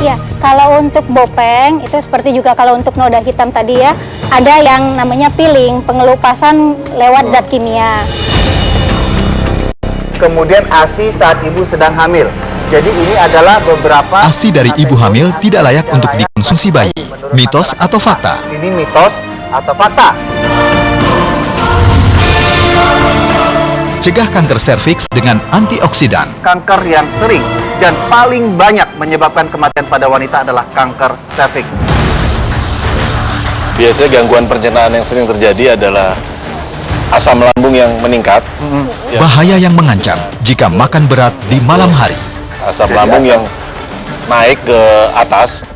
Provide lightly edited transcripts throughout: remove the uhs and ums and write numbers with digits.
Iya, kalau untuk bopeng itu seperti juga kalau untuk noda hitam tadi ya, ada yang namanya peeling, pengelupasan lewat zat kimia. Kemudian ASI saat ibu sedang hamil. Jadi ini adalah beberapa ASI dari ibu hamil tidak layak untuk dikonsumsi bayi. Mitos atau fakta? Ini mitos atau fakta? Cegah kanker serviks dengan antioksidan. Kanker yang sering dan paling banyak menyebabkan kematian pada wanita adalah kanker serviks. Biasanya gangguan pencernaan yang sering terjadi adalah asam lambung yang meningkat. Bahaya yang mengancam jika makan berat di malam hari. Asam lambung yang naik ke atas.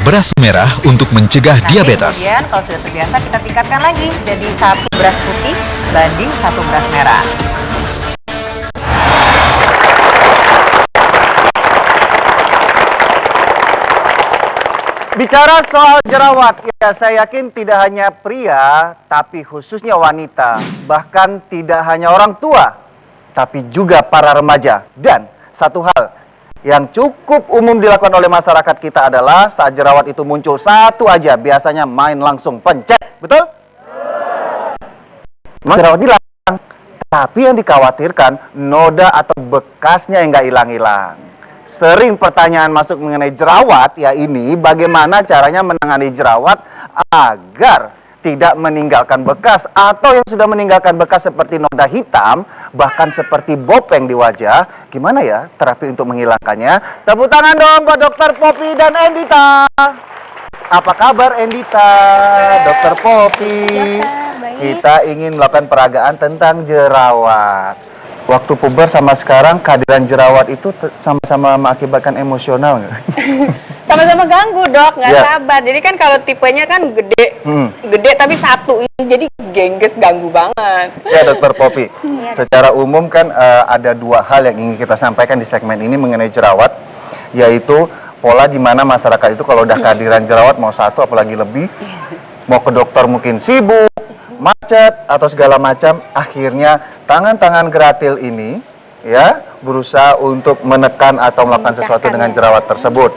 Beras merah untuk mencegah diabetes. Kemudian kalau sudah terbiasa kita tingkatkan lagi jadi 1 beras putih banding 1 beras merah. Bicara soal jerawat, ya saya yakin tidak hanya pria, tapi khususnya wanita, bahkan tidak hanya orang tua, tapi juga para remaja. Dan satu hal yang cukup umum dilakukan oleh masyarakat kita adalah saat jerawat itu muncul satu aja, biasanya main langsung pencet, betul? Memang jerawat hilang, tapi yang dikhawatirkan noda atau bekasnya yang nggak hilang-hilang. Sering pertanyaan masuk mengenai jerawat, ya ini bagaimana caranya menangani jerawat agar tidak meninggalkan bekas atau yang sudah meninggalkan bekas seperti noda hitam, bahkan seperti bopeng di wajah. Gimana ya terapi untuk menghilangkannya? Tepuk tangan dong buat Dokter Poppy dan Endita. Apa kabar Endita? Dokter Poppy. Kita ingin melakukan peragaan tentang jerawat. Waktu puber sama sekarang kehadiran jerawat itu sama-sama mengakibatkan emosional nggak? Sama-sama ganggu dok, nggak sabar. Jadi kan kalau tipenya kan gede, gede tapi satu, jadi gengges ganggu banget. Ya Dokter Poppy, secara umum kan ada dua hal yang ingin kita sampaikan di segmen ini mengenai jerawat, yaitu pola di mana masyarakat itu kalau udah kehadiran jerawat mau satu apalagi lebih, mau ke dokter mungkin sibuk, macet atau segala macam, akhirnya tangan-tangan geratil ini ya berusaha untuk menekan atau melakukan sesuatu dengan jerawat tersebut,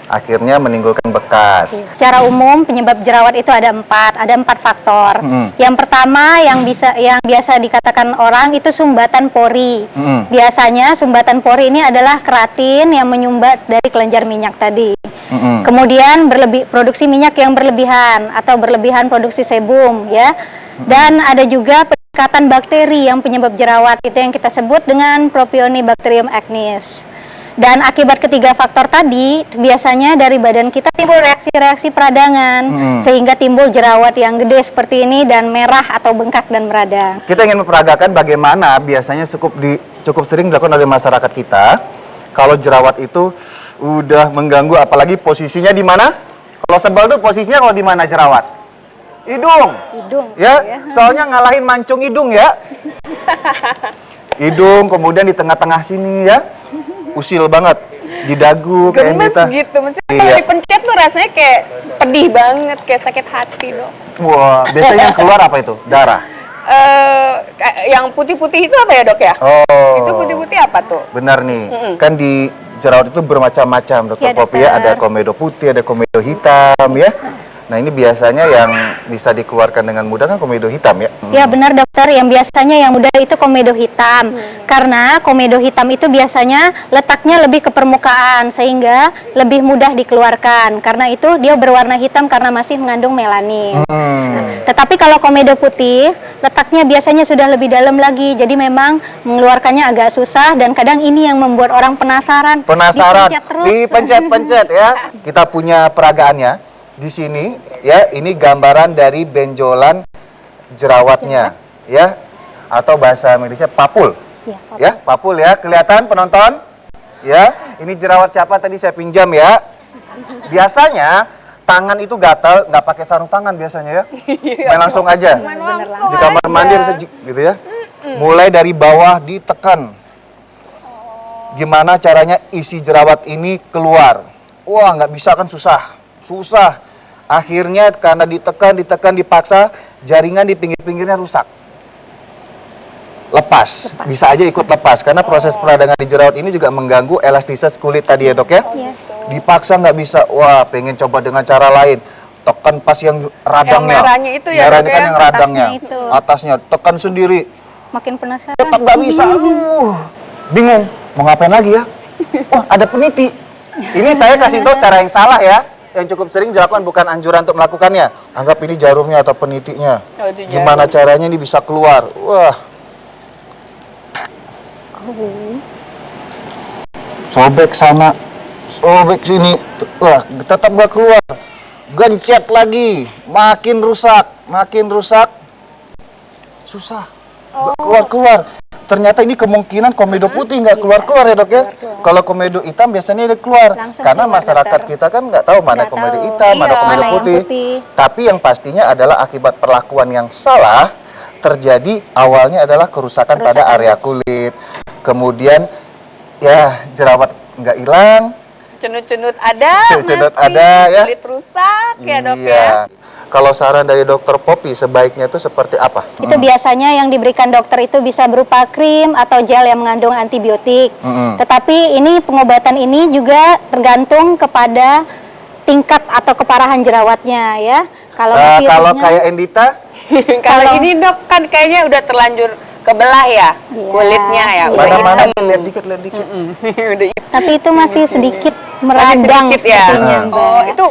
akhirnya menimbulkan bekas. Secara umum penyebab jerawat itu ada empat faktor. Yang pertama yang biasa dikatakan orang itu sumbatan pori. Biasanya sumbatan pori ini adalah keratin yang menyumbat dari kelenjar minyak tadi. Kemudian produksi minyak yang berlebihan atau berlebihan produksi sebum ya. Dan ada juga peningkatan bakteri yang penyebab jerawat, itu yang kita sebut dengan Propionibacterium acnes. Dan akibat ketiga faktor tadi, biasanya dari badan kita timbul reaksi-reaksi peradangan, sehingga timbul jerawat yang gede seperti ini dan merah atau bengkak dan meradang. Kita ingin memperagakan bagaimana biasanya cukup sering dilakukan oleh masyarakat kita kalau jerawat itu udah mengganggu, apalagi posisinya di mana? Kalau sebal tuh posisinya kalau di mana jerawat? Hidung ya, soalnya ngalahin mancung hidung ya. Hidung, kemudian di tengah-tengah sini ya, usil banget di dagu kayak gemes gitu, maksudnya kalau dipencet tuh rasanya kayak pedih banget, kayak sakit hati dok. Wah, biasanya yang keluar apa itu? Darah? Yang putih-putih itu apa ya dok ya? Oh, itu putih-putih apa tuh? benar nih, kan di jerawat itu bermacam-macam Dokter Poppy ya, ada komedo putih, ada komedo hitam ya. Nah ini biasanya yang bisa dikeluarkan dengan mudah kan komedo hitam ya? Ya benar dokter, yang biasanya yang mudah itu komedo hitam. Karena komedo hitam itu biasanya letaknya lebih ke permukaan sehingga lebih mudah dikeluarkan. Karena itu dia berwarna hitam karena masih mengandung melanin. Tetapi kalau komedo putih letaknya biasanya sudah lebih dalam lagi. Jadi memang mengeluarkannya agak susah dan kadang ini yang membuat orang penasaran. Dipencet-pencet ya. Kita punya peragaannya. Di sini ya, ini gambaran dari benjolan jerawatnya ya, atau bahasa medisnya papul. Ya, papul ya, kelihatan penonton? Ya, ini jerawat siapa tadi saya pinjam ya. Biasanya tangan itu gatal, nggak pakai sarung tangan biasanya ya. Main langsung aja. Di kamar mandi bisa gitu ya. Mulai dari bawah ditekan. Gimana caranya isi jerawat ini keluar? Wah, nggak bisa kan, susah. Akhirnya karena ditekan, dipaksa, jaringan di pinggir-pinggirnya rusak. lepas. Bisa aja ikut lepas karena proses peradangan di jerawat ini juga mengganggu elastisitas kulit tadi ya dok ya. Iya. Dipaksa nggak bisa, wah pengen coba dengan cara lain. Tekan pas yang radangnya. Yang merahnya itu ya, Merahnya dok, kan ya? yang radangnya. Atasnya itu. Atasnya tekan sendiri. Makin penasaran. Tetap nggak bisa. Bingung mau ngapain lagi ya? Wah ada peniti. Ini saya kasih tahu cara yang salah ya. Yang cukup sering dilakukan, bukan anjuran untuk melakukannya. Anggap ini jarumnya atau penitinya. Oh, itu jarum. Gimana caranya ini bisa keluar? Wah. Sobek sana, sobek sini. Wah, tetap nggak keluar. Gencet lagi, makin rusak. Susah. Nggak keluar. Ternyata ini kemungkinan komedo putih nggak keluar ya dok ya. Kalau komedo hitam biasanya dia keluar. Langsung Karena keluar, masyarakat dokter. kita kan nggak tahu mana Nggak komedo tahu. hitam, mana Iya, komedo mana yang putih. putih. Tapi yang pastinya adalah akibat perlakuan yang salah terjadi awalnya adalah kerusakan pada area kulit. Kemudian ya jerawat nggak hilang. Cenut-cenut ada, Cenut-cenut masih ada, ya. kulit rusak ya dok ya. Iya. Kalau saran dari dokter Poppy sebaiknya itu seperti apa? Itu biasanya yang diberikan dokter itu bisa berupa krim atau gel yang mengandung antibiotik. Tetapi ini pengobatan ini juga tergantung kepada tingkat atau keparahan jerawatnya ya. Kalau masih Kalau ringan, kayak Endita, Kalau ini dok kan kayaknya udah terlanjur kebelah ya Iya. kulitnya ya. Udah mana-mana hitam. lihat dikit. Udah hitam. tapi itu masih sedikit Masih meradang sedikit ya. sepertinya, Mbak. Oh itu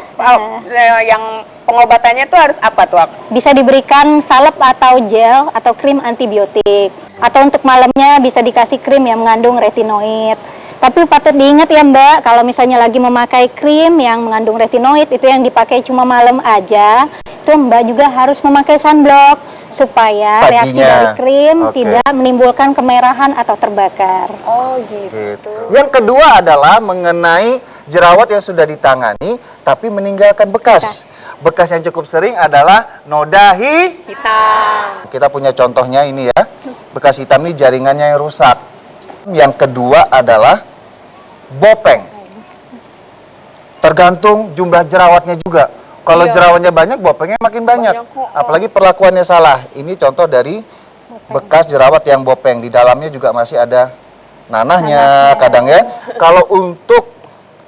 yang pengobatannya tuh harus apa tuh? Bisa diberikan salep atau gel atau krim antibiotik. Atau untuk malamnya bisa dikasih krim yang mengandung retinoid. Tapi patut diingat ya Mbak, kalau misalnya lagi memakai krim yang mengandung retinoid itu yang dipakai cuma malam aja, itu Mbak juga harus memakai sunblock supaya reaksi Paginya. dari krim Oke. tidak menimbulkan kemerahan atau terbakar. Oh gitu. gitu. Yang kedua adalah mengenai jerawat yang sudah ditangani tapi meninggalkan bekas. Bekas yang cukup sering adalah noda Hitam. Kita punya contohnya ini ya. Bekas hitam ini jaringannya yang rusak. Yang kedua adalah bopeng. Tergantung jumlah jerawatnya juga. Kalau Iya. jerawatnya banyak, bopengnya makin banyak. Banyak, oh. Apalagi perlakuannya salah. Ini contoh dari bekas jerawat yang bopeng. Di dalamnya juga masih ada nanahnya kadang ya. Kalau untuk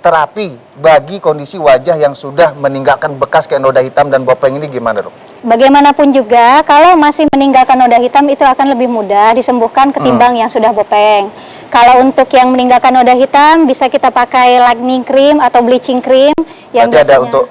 terapi bagi kondisi wajah yang sudah meninggalkan bekas kayak noda hitam dan bopeng ini gimana dok? Bagaimanapun juga, kalau masih meninggalkan noda hitam itu akan lebih mudah disembuhkan ketimbang yang sudah bopeng. Kalau untuk yang meninggalkan noda hitam bisa kita pakai lightening cream atau bleaching cream yang Berarti ada biasanya- untuk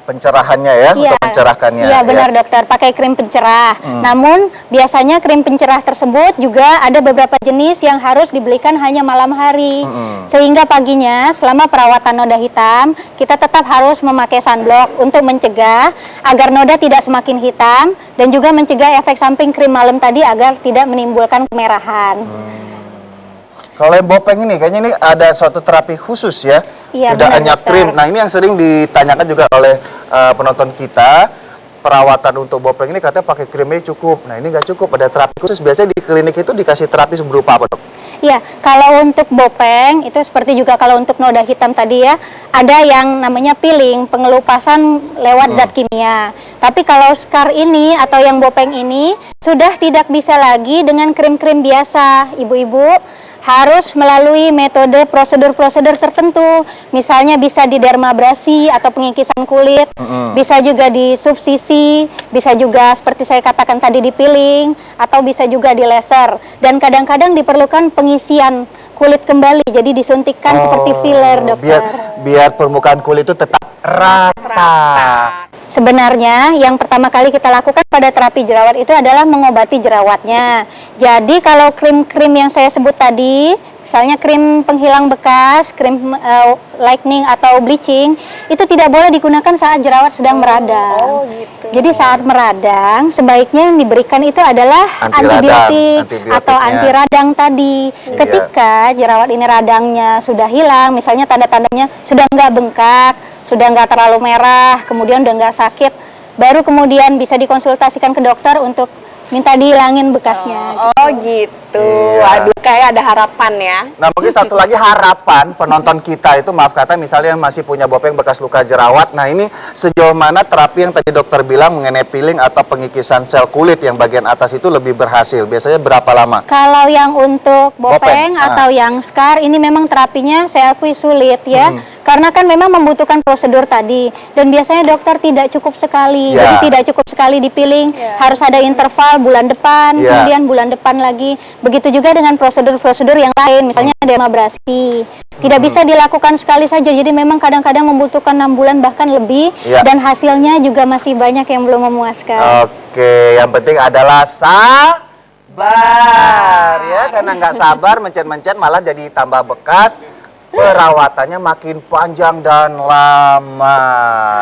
pencerahannya ya, Iya, untuk mencerahkannya. Iya benar ya. dokter, pakai krim pencerah. Namun biasanya krim pencerah tersebut juga ada beberapa jenis yang harus dibelikan hanya malam hari. Sehingga paginya selama perawatan noda hitam, kita tetap harus memakai sunblock untuk mencegah agar noda tidak semakin hitam dan juga mencegah efek samping krim malam tadi agar tidak menimbulkan kemerahan. Kalau yang bopeng ini kayaknya ini ada suatu terapi khusus ya. Iya, Tidak benar, hanya dokter. krim. Nah, ini yang sering ditanyakan juga oleh penonton kita. Perawatan untuk bopeng ini katanya pakai krimnya cukup. Nah, ini nggak cukup. Ada terapi khusus. Biasanya di klinik itu dikasih terapi berupa apa, dok? Ya, kalau untuk bopeng itu seperti juga kalau untuk noda hitam tadi ya, ada yang namanya peeling, pengelupasan lewat zat kimia. Tapi kalau scar ini atau yang bopeng ini sudah tidak bisa lagi dengan krim-krim biasa, ibu-ibu. Harus melalui metode prosedur-prosedur tertentu. Misalnya bisa di dermabrasi atau pengikisan kulit, bisa juga di subsisi, bisa juga seperti saya katakan tadi di peeling, atau bisa juga di laser. Dan kadang-kadang diperlukan pengisian kulit kembali, jadi disuntikkan seperti filler, dokter. Biar permukaan kulit itu tetap rata. Sebenarnya yang pertama kali kita lakukan pada terapi jerawat itu adalah mengobati jerawatnya. Jadi kalau krim-krim yang saya sebut tadi, misalnya krim penghilang bekas, krim lightening atau bleaching, itu tidak boleh digunakan saat jerawat sedang meradang. Jadi saat meradang sebaiknya yang diberikan itu adalah antibiotik atau anti radang tadi. Ketika jerawat ini radangnya sudah hilang, misalnya tanda-tandanya sudah nggak bengkak, sudah nggak terlalu merah, kemudian udah nggak sakit, baru kemudian bisa dikonsultasikan ke dokter untuk minta dihilangin bekasnya. Oh gitu. Iya. Waduh, kayak ada harapan ya. Nah, mungkin satu lagi harapan penonton kita itu, maaf kata, misalnya yang masih punya bopeng bekas luka jerawat. Nah, ini sejauh mana terapi yang tadi dokter bilang mengenai peeling atau pengikisan sel kulit yang bagian atas itu lebih berhasil? Biasanya berapa lama? Kalau yang untuk Bopeng, bopeng atau yang scar, ini memang terapinya saya akui sulit ya. Karena kan memang membutuhkan prosedur tadi. Dan biasanya dokter tidak cukup sekali. Ya. Jadi tidak cukup sekali di peeling. Harus ada interval bulan depan, Ya. kemudian bulan depan lagi. Begitu juga dengan prosedur-prosedur yang lain, misalnya dermabrasi. Tidak bisa dilakukan sekali saja. Jadi memang kadang-kadang membutuhkan 6 bulan bahkan lebih. Ya. Dan hasilnya juga masih banyak yang belum memuaskan. Oke, yang penting adalah sabar ya, karena nggak sabar mencet-mencet malah jadi tambah bekas. Perawatannya makin panjang dan lama.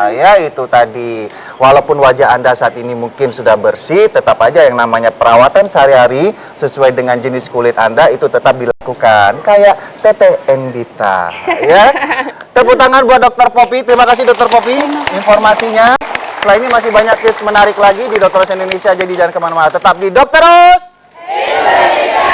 Ya, itu tadi. Walaupun wajah Anda saat ini mungkin sudah bersih, tetap aja yang namanya perawatan sehari-hari sesuai dengan jenis kulit Anda itu tetap dilakukan. Kayak Teteh Endita, ya. Tepuk tangan buat Dokter Popi. Terima kasih Dokter Popi informasinya. Setelah ini masih banyak tips menarik lagi di Dokter Indonesia, jadi jangan kemana-mana. Tetap di Dokter Indonesia.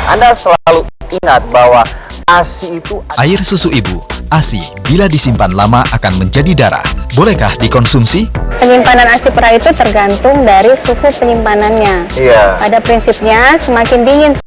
Anda selalu ingat bahwa ASI itu Air susu ibu, ASI, bila disimpan lama akan menjadi darah. Bolehkah dikonsumsi? Penyimpanan ASI perah itu tergantung dari suhu penyimpanannya. Iya. Pada prinsipnya, semakin dingin